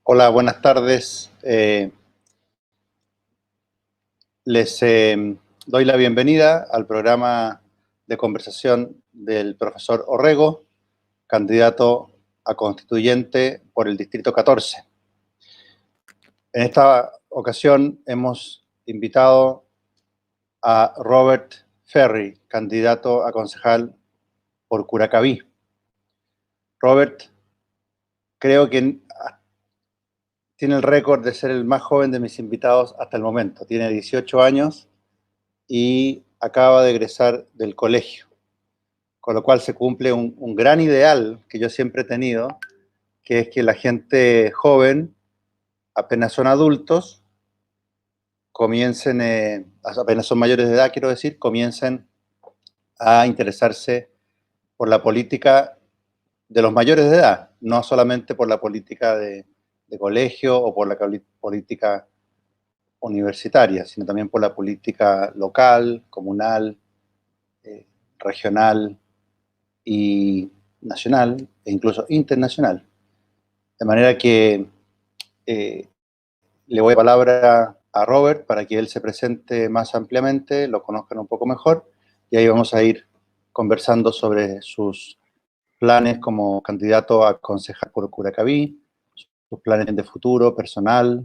Hola, buenas tardes. Les doy la bienvenida al programa de conversación del profesor Orrego, candidato a constituyente por el Distrito 14. En esta ocasión hemos invitado a Robert Ferri, candidato a concejal por Curacaví. Robert, creo que tiene el récord de ser el más joven de mis invitados hasta el momento. Tiene 18 años y acaba de egresar del colegio, con lo cual se cumple un gran ideal que yo siempre he tenido, que es que la gente joven, apenas son adultos, apenas son mayores de edad, quiero decir, comiencen a interesarse por la política de los mayores de edad, no solamente por la política de colegio o por la política universitaria, sino también por la política local, comunal, regional y nacional e incluso internacional. De manera que le voy a palabra a Robert para que él se presente más ampliamente, lo conozcan un poco mejor, y ahí vamos a ir conversando sobre sus planes como candidato a concejal por Curacaví, sus planes de futuro, personal,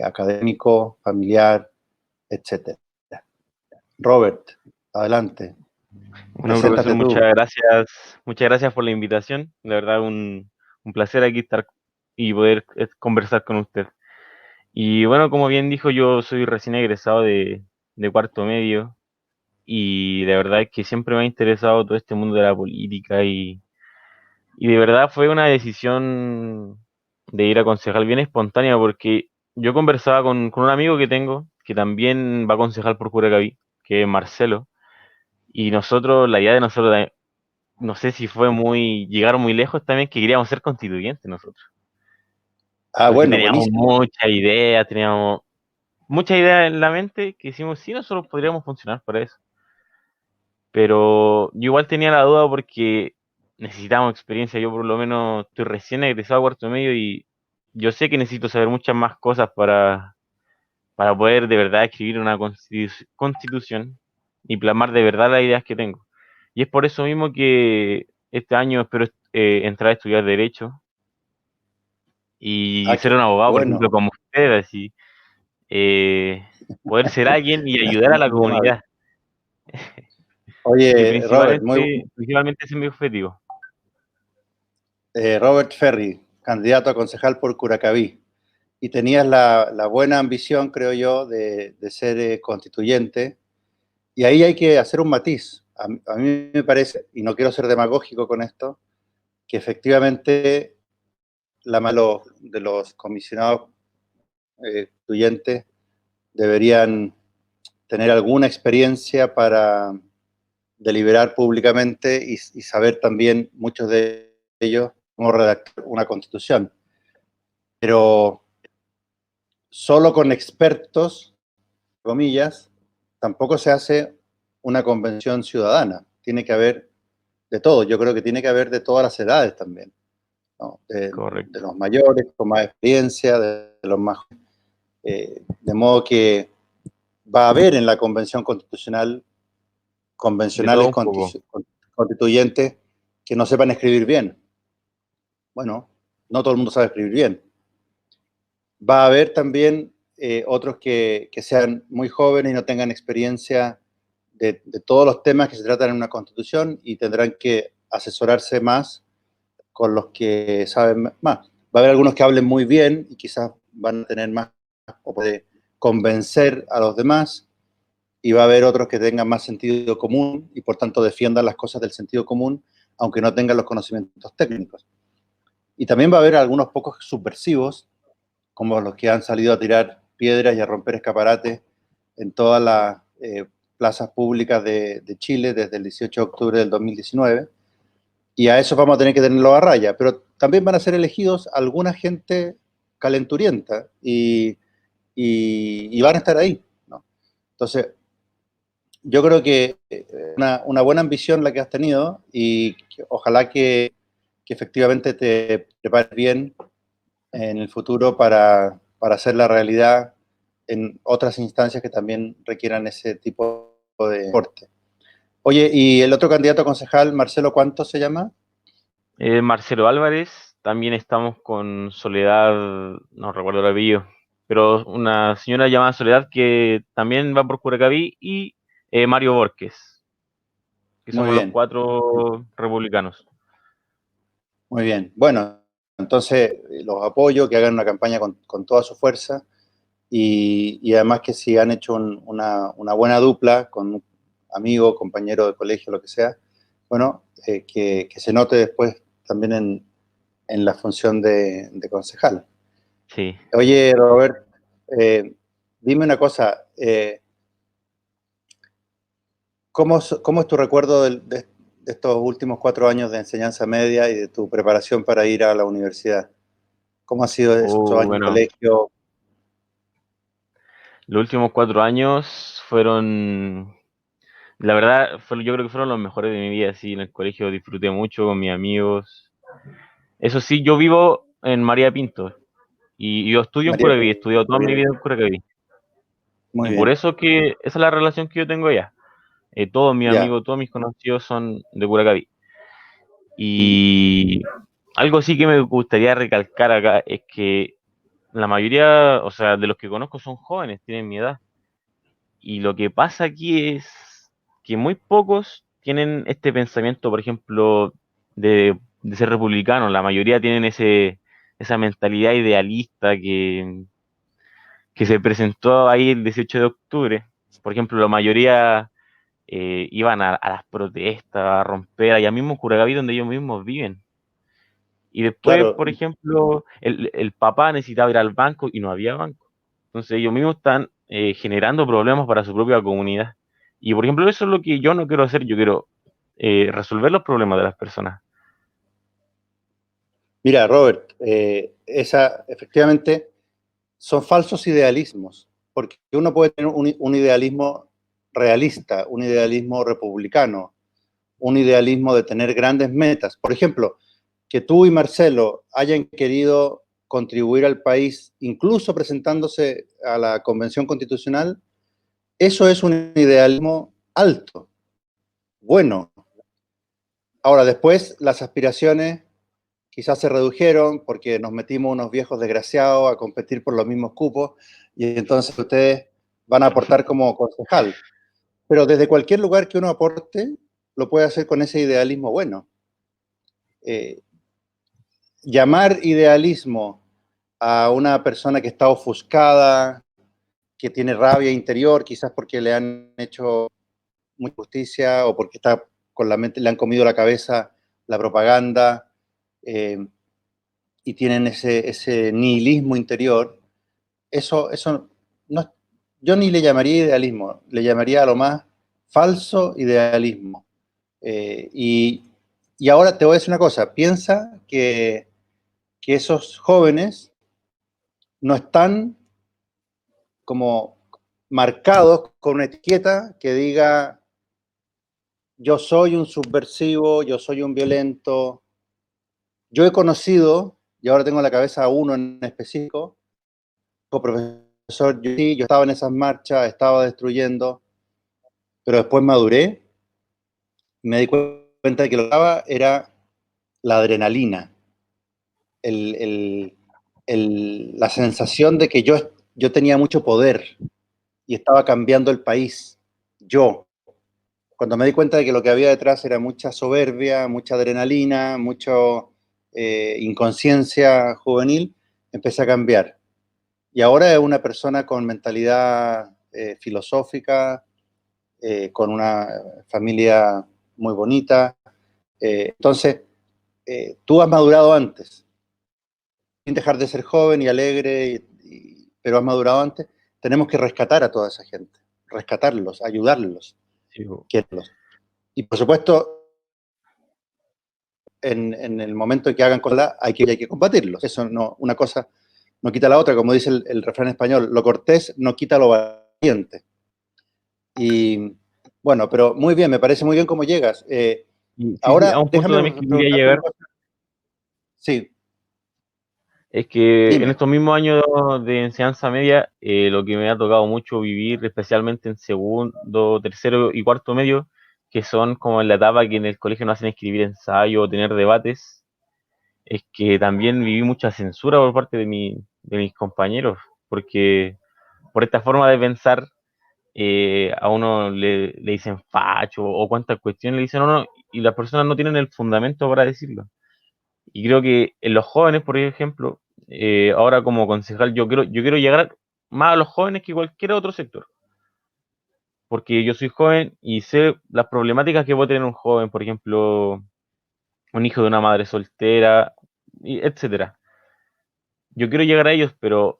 académico, familiar, etc. Robert, adelante. Bueno, profesor, Preséntate tú. muchas gracias por la invitación. La verdad, un placer aquí estar y poder conversar con usted. Y bueno, como bien dijo, yo soy recién egresado de cuarto medio y de verdad es que siempre me ha interesado todo este mundo de la política y de verdad fue una decisión de ir a concejal bien espontánea porque yo conversaba con un amigo que tengo que también va a concejal por Curacaví, que es Marcelo. Y la idea de nosotros no sé si fue llegaron muy lejos también, que queríamos ser constituyentes nosotros. Ah, Porque bueno, buenísimo. teníamos muchas ideas en la mente que decimos, sí, nosotros podríamos funcionar para eso. Pero yo igual tenía la duda porque necesitamos experiencia. Yo por lo menos estoy recién egresado a cuarto medio y yo sé que necesito saber muchas más cosas para poder de verdad escribir una constitución y plasmar de verdad las ideas que tengo. Y es por eso mismo que este año espero entrar a estudiar Derecho y Ah, ser qué un abogado, por ejemplo, bueno. como usted, así, eh, poder ser alguien y ayudar a la Muy amable. comunidad, que Oye, Robert, principalmente ese es mi objetivo. Robert Ferri, candidato a concejal por Curacaví. Y tenías la buena ambición, creo yo, de ser constituyente. Y ahí hay que hacer un matiz. A mí me parece, y no quiero ser demagógico con esto, que efectivamente la mano de los comisionados constituyentes deberían tener alguna experiencia para deliberar públicamente y saber también muchos de ellos cómo redactar una constitución. Pero solo con expertos, comillas, tampoco se hace una convención ciudadana. Tiene que haber de todo. Yo creo que tiene que haber de todas las edades también, ¿no? De Correcto. los mayores, con más experiencia, de los más... de modo que va a haber en la convención constitucional De todo convencionales un poco. constituyentes que no sepan escribir bien. Bueno, no todo el mundo sabe escribir bien. Va a haber también otros que sean muy jóvenes y no tengan experiencia de todos los temas que se tratan en una constitución y tendrán que asesorarse más con los que saben más. Va a haber algunos que hablen muy bien y quizás van a tener más o puede convencer a los demás, y va a haber otros que tengan más sentido común y por tanto defiendan las cosas del sentido común, aunque no tengan los conocimientos técnicos. Y también va a haber algunos pocos subversivos, como los que han salido a tirar piedras y a romper escaparates en todas las plazas públicas de Chile desde el 18 de octubre del 2019, y a eso vamos a tener que tenerlo a raya, pero también van a ser elegidos alguna gente calenturienta y van a estar ahí, ¿no? Entonces, yo creo que una buena ambición la que has tenido y que ojalá que efectivamente te prepares bien en el futuro para hacer la realidad en otras instancias que también requieran ese tipo de deporte. Oye, ¿y el otro candidato a concejal, Marcelo, cuánto se llama? Marcelo Álvarez, también estamos con Soledad, no recuerdo el apellido, pero una señora llamada Soledad que también va por Curacaví y Mario Borges, que Muy somos los bien, cuatro republicanos. muy bien. Bueno, entonces los apoyo, que hagan una campaña con toda su fuerza y además que si han hecho una buena dupla con un amigo, compañero de colegio, lo que sea, bueno, que se note después también en la función de concejal. Sí. Oye, Robert, dime una cosa, ¿cómo es tu recuerdo de estos últimos 4 años de enseñanza media y de tu preparación para ir a la universidad? ¿Cómo ha sido esos años en Bueno, colegio? los últimos 4 años fueron, la verdad, yo creo que fueron los mejores de mi vida, sí, en el colegio disfruté mucho con mis amigos. Eso sí, yo vivo en María Pinto y yo estudio en María, Curacaví, he estudiado toda muy mi bien, vida en Curacaví. muy Y por bien, eso que esa es la relación que yo tengo allá. Todos mis ya, amigos, todos mis conocidos son de Curacaví. Y algo sí que me gustaría recalcar acá es que la mayoría, o sea, de los que conozco son jóvenes, tienen mi edad. Y lo que pasa aquí es que muy pocos tienen este pensamiento, por ejemplo, de ser republicano. La mayoría tienen esa mentalidad idealista que se presentó ahí el 18 de octubre. Por ejemplo, la mayoría iban a las protestas, a romper, allá mismo en Curacaví, donde ellos mismos viven. Y después, claro. por ejemplo, el papá necesitaba ir al banco y no había banco. Entonces ellos mismos están generando problemas para su propia comunidad. Y por ejemplo, eso es lo que yo no quiero hacer, yo quiero resolver los problemas de las personas. Mira, Robert, efectivamente son falsos idealismos, porque uno puede tener un idealismo realista, un idealismo republicano, un idealismo de tener grandes metas. Por ejemplo, que tú y Marcelo hayan querido contribuir al país, incluso presentándose a la Convención Constitucional, eso es un idealismo alto, bueno. Ahora, después las aspiraciones quizás se redujeron porque nos metimos unos viejos desgraciados a competir por los mismos cupos y entonces ustedes van a aportar como concejal. Pero desde cualquier lugar que uno aporte, lo puede hacer con ese idealismo bueno. Eh, Llamar idealismo a una persona que está ofuscada, que tiene rabia interior, quizás porque le han hecho mucha justicia o porque está con la mente, le han comido la cabeza la propaganda, eh, y tienen ese nihilismo interior, eso no, yo ni le llamaría idealismo, le llamaría a lo más falso idealismo. Y ahora te voy a decir una cosa, piensa que esos jóvenes no están como marcados con una etiqueta que diga yo soy un subversivo, yo soy un violento. Yo he conocido, y ahora tengo en la cabeza a uno en específico, profesor, yo estaba en esas marchas, estaba destruyendo, pero después maduré y me di cuenta de que lo que estaba era la adrenalina, el, el, la sensación de que yo tenía mucho poder y estaba cambiando el país. Yo, cuando me di cuenta de que lo que había detrás era mucha soberbia, mucha adrenalina, mucha inconsciencia juvenil, empecé a cambiar. Y ahora es una persona con mentalidad filosófica, con una familia muy bonita. Entonces, tú has madurado antes, sin dejar de ser joven y alegre, pero has madurado antes. Tenemos que rescatar a toda esa gente, rescatarlos, ayudarlos, Sí, quererlos. Y por supuesto, en el momento en que hagan cosas, hay que combatirlos. Eso no, una cosa no quita la otra, como dice el refrán español, lo cortés no quita lo valiente. Y bueno, pero muy bien, me parece muy bien cómo llegas. y sí, sí, a Ahora un punto déjame también que quería preguntarte una llegar, cosa. Sí, Es que en Dime. estos mismos años de enseñanza media, lo que me ha tocado mucho vivir, especialmente en segundo, tercero y cuarto medio, que son como en la etapa que en el colegio no hacen escribir ensayo o tener debates, es que también viví mucha censura por parte de mis compañeros, porque por esta forma de pensar, a uno le dicen facho o cuántas cuestiones le dicen a uno, y las personas no tienen el fundamento para decirlo. Y creo que en los jóvenes, por ejemplo, ahora como concejal, yo quiero llegar más a los jóvenes que cualquier otro sector, porque yo soy joven y sé las problemáticas que puede tener un joven, por ejemplo, un hijo de una madre soltera, etcétera. Yo quiero llegar a ellos, pero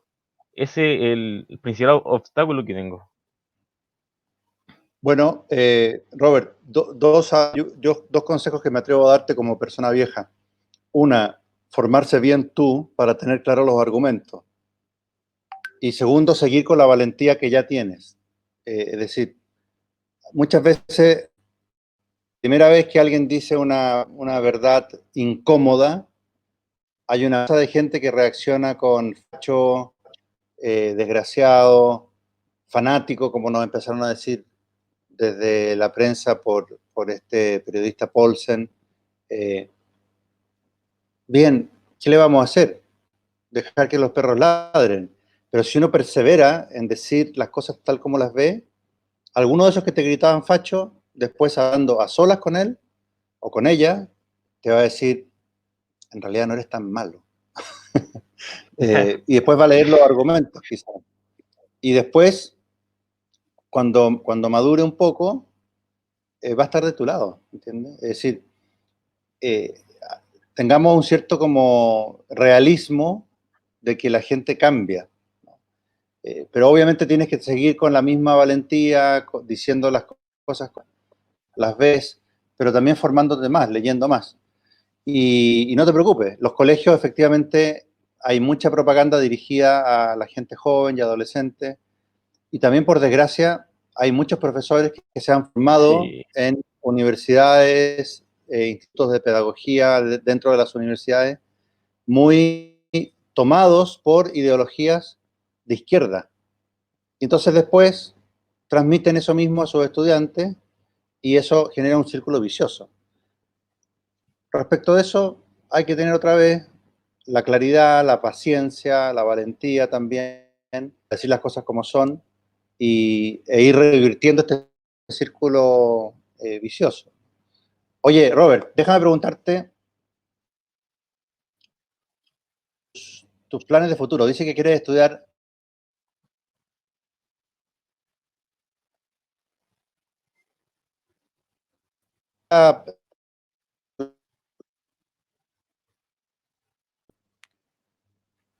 ese es el principal obstáculo que tengo. Bueno, Robert, dos consejos que me atrevo a darte como persona vieja. Una, formarse bien tú para tener claros los argumentos. Y segundo, seguir con la valentía que ya tienes. Es decir, muchas veces, primera vez que alguien dice una verdad incómoda, hay una masa de gente que reacciona con facho, desgraciado, fanático, como nos empezaron a decir desde la prensa por este periodista Paulsen. Eh, Bien, ¿qué le vamos a hacer? Dejar que los perros ladren. Pero si uno persevera en decir las cosas tal como las ve, alguno de esos que te gritaban facho, después hablando a solas con él o con ella, te va a decir, en realidad no eres tan malo. Y después va a leer los argumentos, quizás. Y después, cuando madure un poco, va a estar de tu lado, ¿entiendes? Es decir, eh, tengamos un cierto como realismo de que la gente cambia. Pero obviamente tienes que seguir con la misma valentía, diciendo las cosas, las ves, pero también formándote más, leyendo más. Y no te preocupes, los colegios efectivamente hay mucha propaganda dirigida a la gente joven y adolescente, y también por desgracia hay muchos profesores que se han formado Sí, en universidades, institutos de pedagogía dentro de las universidades, muy tomados por ideologías de izquierda. Y entonces después transmiten eso mismo a sus estudiantes y eso genera un círculo vicioso. Respecto de eso, hay que tener otra vez la claridad, la paciencia, la valentía también, decir las cosas como son e ir revirtiendo este círculo vicioso. Oye, Robert, déjame preguntarte tus planes de futuro. Dice que quieres estudiar.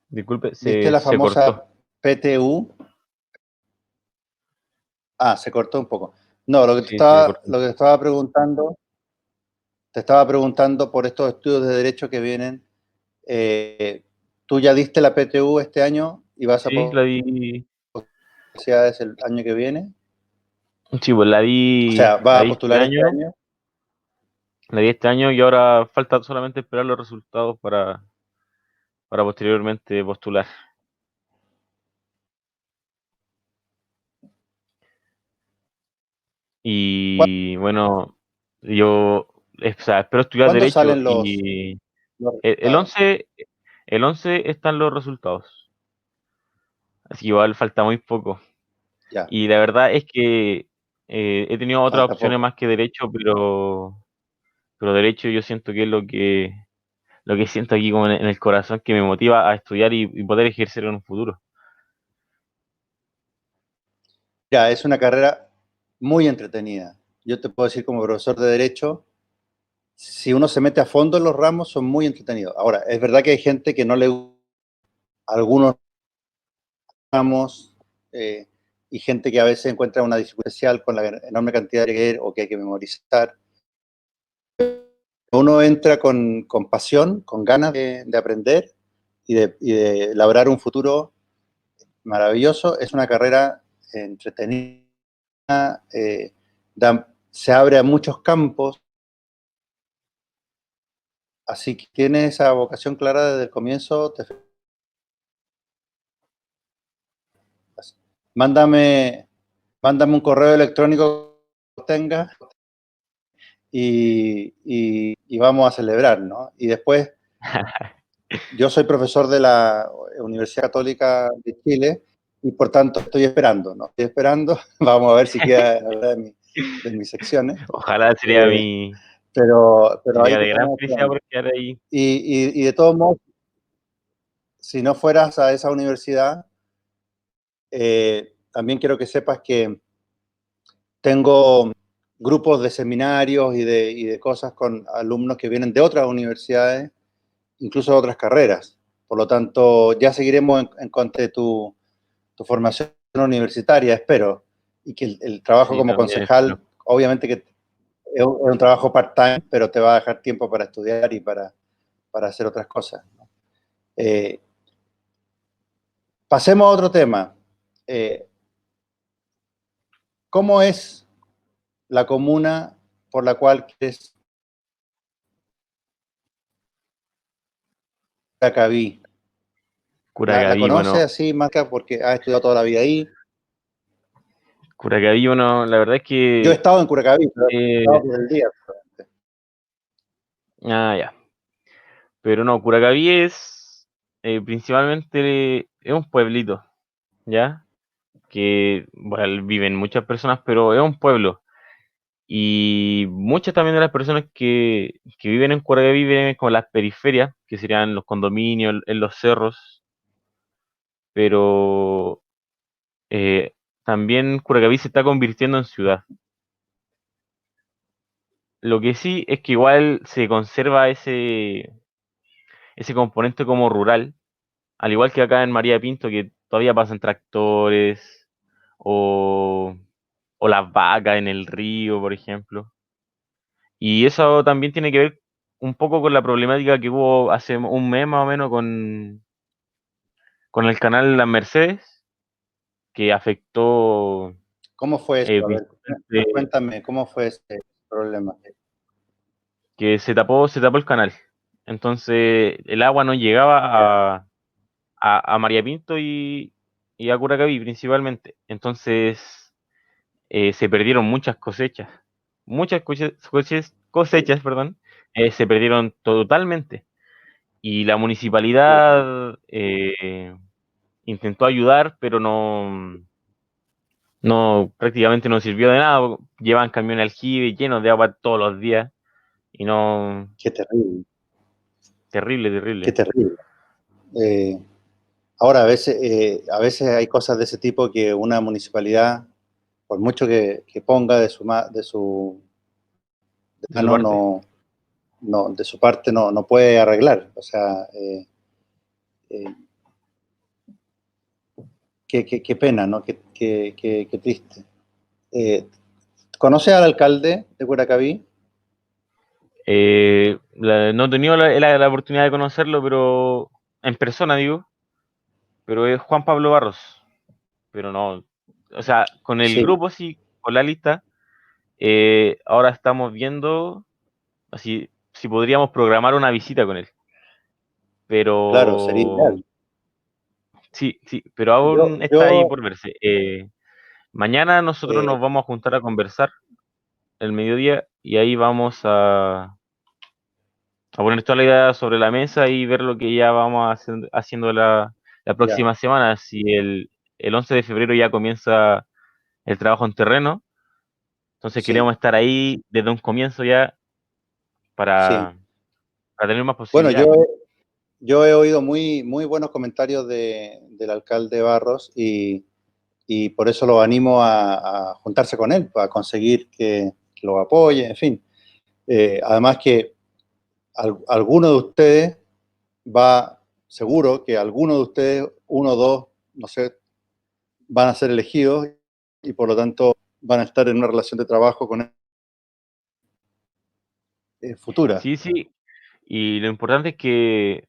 disculpe, ¿Viste la se cortó. famosa PTU? Ah, se cortó un poco. No, Sí, se cortó. lo que te estaba preguntando por estos estudios de derecho que vienen. ¿Tú ya diste la PTU este año y vas a Sí, la poder di. universidades el año que viene? Sí, pues O sea, la ¿vas a di este postular este año, año? la di este año y ahora falta solamente esperar los resultados para posteriormente postular. Y bueno, yo o sea, espero estudiar ¿Cuándo Derecho salen y los el resultados? 11, el 11 están los resultados, así que igual falta muy poco. Ya, Y la verdad es que he tenido otras falta opciones poco. más que Derecho, pero Derecho yo siento que es lo que siento aquí como en el corazón que me motiva a estudiar y poder ejercer en un futuro. Ya, es una carrera muy entretenida. Yo te puedo decir como profesor de Derecho, si uno se mete a fondo en los ramos, son muy entretenidos. Ahora, es verdad que hay gente que no le gusta algunos ramos y gente que a veces encuentra una dificultad especial con la enorme cantidad de leer o que hay que memorizar. Uno entra con pasión, con ganas de aprender y de labrar un futuro maravilloso. Es una carrera entretenida, se abre a muchos campos, así que tienes esa vocación clara desde el comienzo. Te mándame un correo electrónico que tenga y vamos a celebrar, ¿no? Y después, yo soy profesor de la Universidad Católica de Chile y por tanto estoy esperando, ¿no? Estoy esperando, vamos a ver si queda de mis secciones, Ojalá pero ahí sería te de gran estamos felicidad esperando. por quedar ahí. Y de todos modos, si no fueras a esa universidad, también quiero que sepas que tengo grupos de seminarios y de cosas con alumnos que vienen de otras universidades, incluso de otras carreras. Por lo tanto, ya seguiremos en contra de tu formación universitaria, espero. Y que el trabajo Sí, como también espero. concejal, obviamente que es un trabajo part-time, pero te va a dejar tiempo para estudiar y para hacer otras cosas, ¿no? Pasemos a otro tema. ¿Cómo es la comuna por la cual quieres Curacaví? ¿La Curacaví, conoces bueno, así, Marca, porque has estudiado toda la vida ahí? Curacaví, bueno, la verdad es Yo he que, estado en Curacaví, pero he eh, estado por el día. ya, pero no, Curacaví es, principalmente, es un pueblito, ¿ya? Que, bueno, viven muchas personas, pero es un pueblo. Y muchas también de las personas que viven en Curacaví viven con las periferias, que serían los condominios, en los cerros, pero eh, también Curacaví se está convirtiendo en ciudad. Lo que sí es que igual se conserva ese componente como rural, al igual que acá en María Pinto, que todavía pasan tractores o, o las vacas en el río, por ejemplo. Y eso también tiene que ver un poco con la problemática que hubo hace un mes más o menos con el canal Las Mercedes, que afectó ¿Cómo fue eso? A ver, principalmente cuéntame, ¿cómo fue ese problema? que se tapó el canal. Entonces el agua no Ya, llegaba a María Pinto y a Curacaví principalmente. Entonces se perdieron muchas cosechas. Cosechas, perdón, se perdieron totalmente. Y la chuta, municipalidad intentó ayudar, pero prácticamente no sirvió de nada. Llevan camiones aljibe llenos de agua todos los días y no, qué terrible, terrible, qué terrible. terrible. Eh, Ahora, a veces hay cosas de ese tipo que una municipalidad, por mucho que ponga de su De su mano, parte. de su parte, no puede arreglar. O sea, eh, qué pena, ¿no? Qué triste. Eh, ¿Conoces al alcalde de Curacaví? No he tenido la oportunidad de conocerlo, pero en persona digo, pero es Juan Pablo Barros. Pero no, o sea, con el Sí, grupo sí, con la lista, ahora estamos viendo así si podríamos programar una visita con él. claro, sería Pero ideal. sí, sí, pero aún está ahí Yo por verse. Mañana nosotros eh, nos vamos a juntar a conversar el mediodía y ahí vamos a poner toda la idea sobre la mesa y ver lo que ya vamos haciendo la ya, próxima semana. Si el 11 de febrero ya comienza el trabajo en terreno, entonces sí, queremos estar ahí desde un comienzo ya sí. para, para tener más Bueno, posibilidades. yo he oído muy buenos comentarios del alcalde Barros y por eso lo animo a juntarse con él, para conseguir que lo apoye, en fin. Además que alguno de ustedes seguro que alguno de ustedes, uno o dos, no sé, van a ser elegidos y por lo tanto van a estar en una relación de trabajo con él futura. Sí, sí, y lo importante es que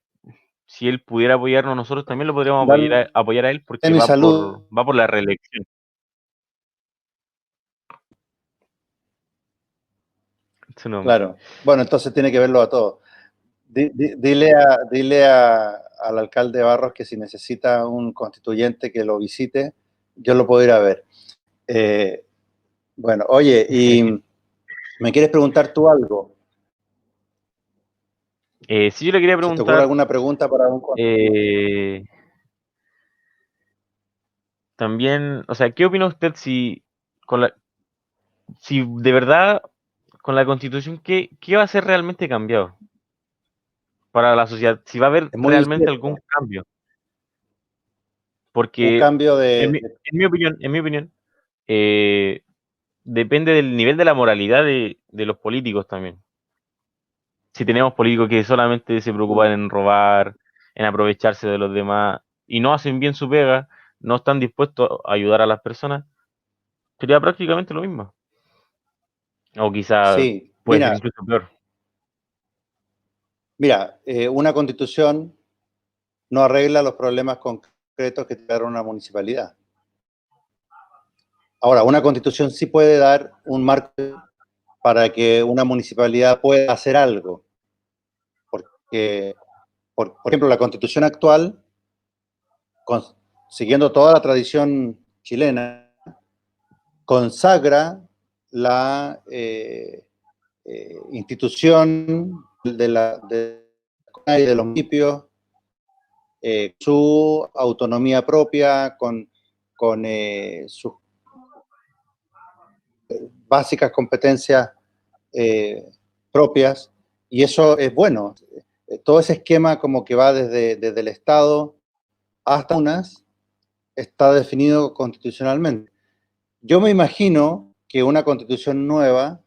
si él pudiera apoyarnos, nosotros también lo podríamos Dale apoyar a él porque mi salud, va por la reelección. Su nombre. claro. Bueno, entonces tiene que verlo a todos. Al alcalde Barros que si necesita un constituyente que lo visite, yo lo puedo ir a ver. Bueno, oye, y ¿me quieres preguntar tú algo? Sí, yo le quería ¿Se te ocurre preguntar, alguna pregunta para un eh, también, o sea, ¿qué opina usted si de verdad con la Constitución, qué va a ser realmente cambiado para la sociedad? Si va a haber Es muy realmente algún incierto. cambio. Un Porque, cambio en mi opinión, eh, depende del nivel de la moralidad de los políticos también. Si tenemos políticos que solamente se preocupan en robar, en aprovecharse de los demás y no hacen bien su pega, no están dispuestos a ayudar a las personas, sería prácticamente lo mismo. O quizá Sí, puede ser incluso peor. mira, una constitución no arregla los problemas concretos que te da una municipalidad. Ahora, una constitución sí puede dar un marco para que una municipalidad pueda hacer algo, porque, por ejemplo, la constitución actual, con, siguiendo toda la tradición chilena, consagra la institución de los municipios, su autonomía propia, con sus básicas competencias eh, propias, y eso es bueno. Todo ese esquema como que va desde el Estado hasta unas, está definido constitucionalmente. Yo me imagino que una constitución nueva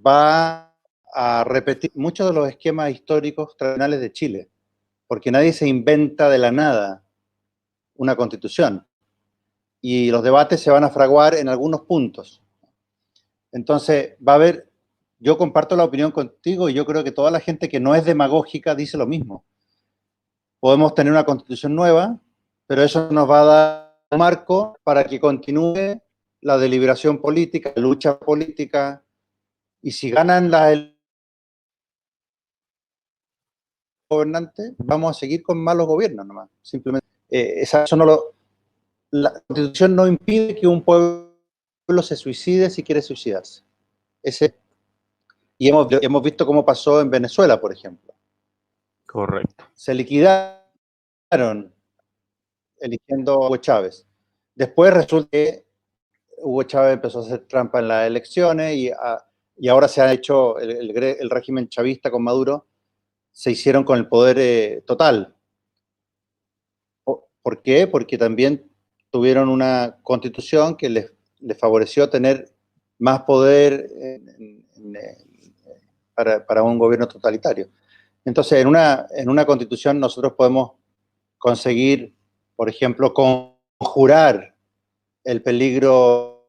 va a repetir muchos de los esquemas históricos tradicionales de Chile, porque nadie se inventa de la nada una constitución, y los debates se van a fraguar en algunos puntos. Entonces, va a haber, yo comparto la opinión contigo y yo creo que toda la gente que no es demagógica dice lo mismo. Podemos tener una constitución nueva, pero eso nos va a dar un marco para que continúe la deliberación política, la lucha política, y si ganan las gobernantes, vamos a seguir con malos gobiernos nomás. Simplemente, eso no la constitución no impide que un pueblo se suicide si quiere suicidarse. Ese, y hemos visto cómo pasó en Venezuela, por ejemplo. Correcto. Se liquidaron eligiendo a Hugo Chávez. Después resulta que Hugo Chávez empezó a hacer trampa en las elecciones y ahora se ha hecho el régimen chavista con Maduro, se hicieron con el poder total. ¿Por qué? Porque también tuvieron una constitución que les favoreció tener más poder para un gobierno totalitario. Entonces, en una constitución nosotros podemos conseguir, por ejemplo, conjurar el peligro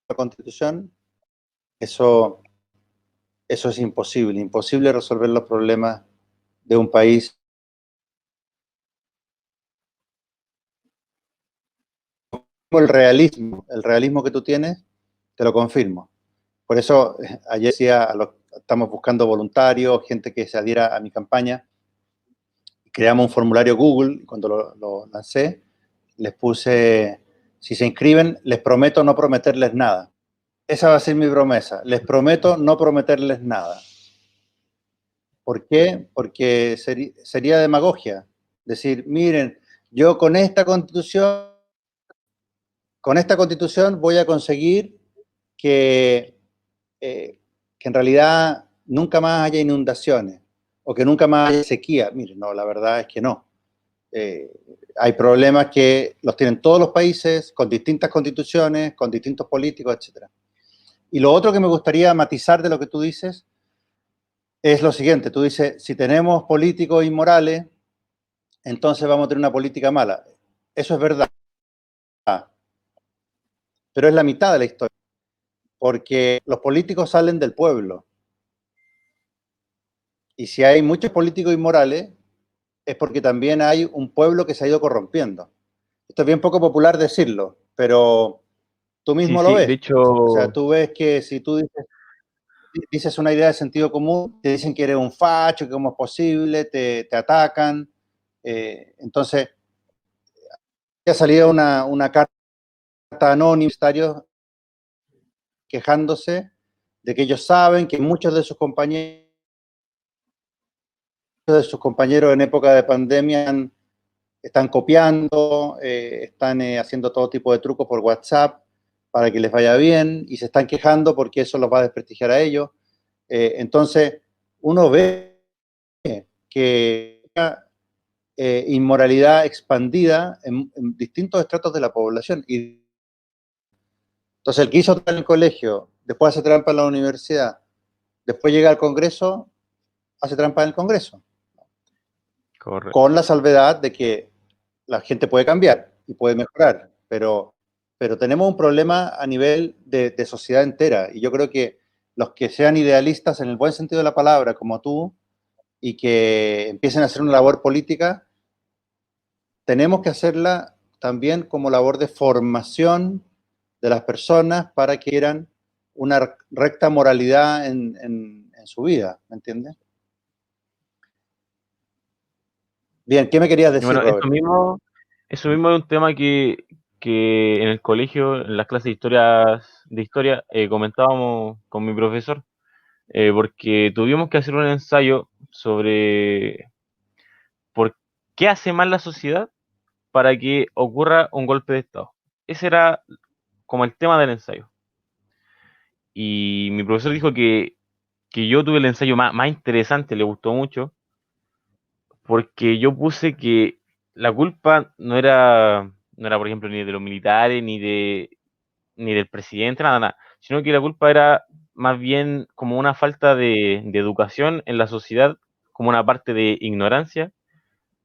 de la constitución. Eso es imposible resolver los problemas de un país como el realismo que tú tienes, te lo confirmo. Por eso ayer decía, estamos buscando voluntarios, gente que se adhiera a mi campaña. Creamos un formulario Google, y cuando lo lancé, les puse, si se inscriben, les prometo no prometerles nada. Esa va a ser mi promesa. Les prometo no prometerles nada. ¿Por qué? Porque sería demagogia. Decir, miren, yo con esta constitución voy a conseguir que, que en realidad nunca más haya inundaciones o que nunca más haya sequía. Miren, no, la verdad es que no. Eh, hay problemas que los tienen todos los países, con distintas constituciones, con distintos políticos, etc. Y lo otro que me gustaría matizar de lo que tú dices es lo siguiente. Tú dices, si tenemos políticos inmorales, entonces vamos a tener una política mala. Eso es verdad, pero es la mitad de la historia, porque los políticos salen del pueblo. Y si hay muchos políticos inmorales, es porque también hay un pueblo que se ha ido corrompiendo. Esto es bien poco popular decirlo, pero tú Sí, mismo lo sí, de ves. O sea, hecho, tú ves que si tú dices una idea de sentido común, te dicen que eres un facho, que cómo es posible, te atacan. Entonces, ha salido una carta anónima quejándose de que ellos saben que muchos de sus compañeros en época de pandemia están copiando, están haciendo todo tipo de trucos por WhatsApp para que les vaya bien y se están quejando porque eso los va a desprestigiar a ellos. Entonces, uno ve que inmoralidad expandida en distintos estratos de la población. Y entonces, el que hizo trampa en el colegio, después hace trampa en la universidad, después llega al Congreso, hace trampa en el Congreso. Correcto. Con la salvedad de que la gente puede cambiar y puede mejorar, pero tenemos un problema a nivel de sociedad entera. Y yo creo que los que sean idealistas en el buen sentido de la palabra, como tú, y que empiecen a hacer una labor política, tenemos que hacerla también como labor de formación de las personas para que quieran una recta moralidad en su vida, ¿me entiendes? Bien, ¿qué me querías Y decir, bueno, Robert? eso mismo es un tema que en el colegio, en las clases de historia, comentábamos con mi profesor, porque tuvimos que hacer un ensayo sobre por qué hace mal la sociedad para que ocurra un golpe de Estado. Ese era como el tema del ensayo. Y mi profesor dijo que yo tuve el ensayo más interesante, le gustó mucho, porque yo puse que la culpa no era, por ejemplo, ni de los militares, ni del presidente, nada, nada, sino que la culpa era más bien como una falta de educación en la sociedad, como una parte de ignorancia,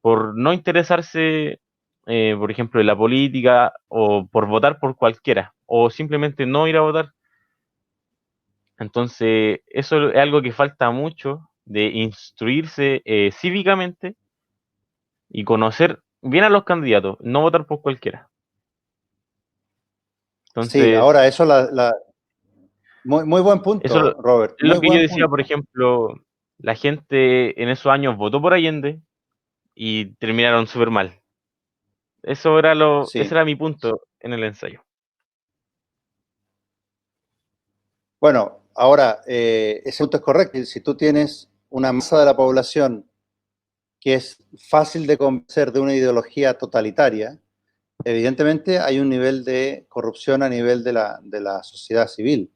por no interesarse, por ejemplo, en la política o por votar por cualquiera, o simplemente no ir a votar. Entonces, eso es algo que falta mucho de instruirse cívicamente y conocer bien a los candidatos, no votar por cualquiera. Sí, Entonces, ahora eso muy, muy buen eso punto, Robert, es muy lo que yo buen decía, por punto. ejemplo, la gente en esos años votó por Allende y terminaron súper mal. Ese Sí. era mi punto en el ensayo. Bueno, ahora, ese punto es correcto. Si tú tienes una masa de la población que es fácil de convencer de una ideología totalitaria, evidentemente hay un nivel de corrupción a nivel de la sociedad civil.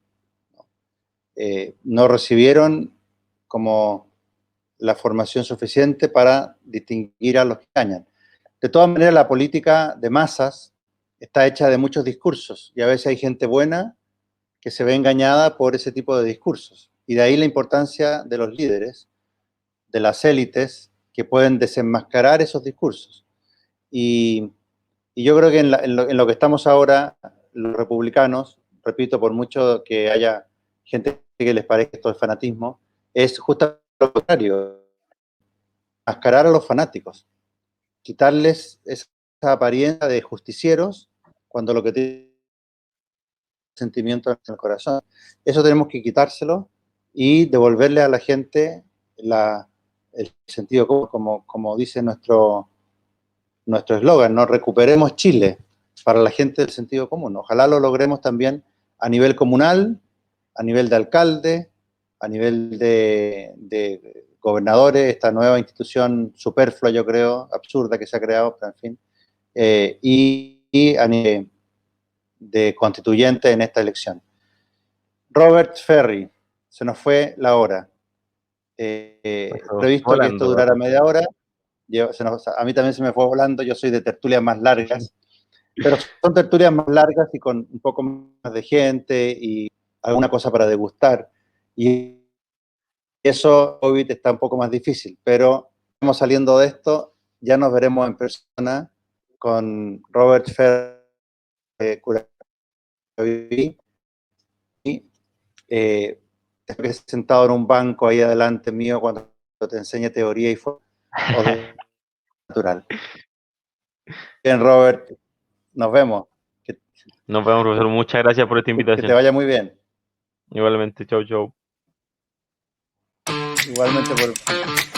No recibieron como la formación suficiente para distinguir a los que engañan. De todas maneras, la política de masas está hecha de muchos discursos y a veces hay gente buena que se ve engañada por ese tipo de discursos. Y de ahí la importancia de los líderes, de las élites, que pueden desenmascarar esos discursos. Y, y yo creo que en lo que estamos ahora, los republicanos, repito, por mucho que haya gente que les parezca esto de fanatismo, es justamente lo contrario, mascarar a los fanáticos, quitarles esa apariencia de justicieros cuando lo que tienen sentimiento en el corazón. Eso tenemos que quitárselo y devolverle a la gente el sentido común, como dice nuestro eslogan, ¿no? Recuperemos Chile para la gente del sentido común. Ojalá lo logremos también a nivel comunal, a nivel de alcalde, a nivel de gobernadores, esta nueva institución superflua, yo creo, absurda que se ha creado, pero en fin, y a nivel de constituyente en esta elección. Robert Ferry, se nos fue la hora. Pasó Previsto que esto volando, durara pasó. media hora, a mí también se me fue volando, yo soy de tertulias más largas, pero son tertulias más largas y con un poco más de gente y alguna cosa para degustar. Y eso, COVID está un poco más difícil, pero estamos saliendo de esto, ya nos veremos en persona con Robert Ferry, Curacaví, y estoy sentado en un banco ahí adelante mío cuando te enseñe teoría y o de natural. Bien, Robert, nos vemos. Que, Nos vemos, profesor. Muchas gracias por esta que te invitación. vaya muy bien. Igualmente, chau, chau. Igualmente por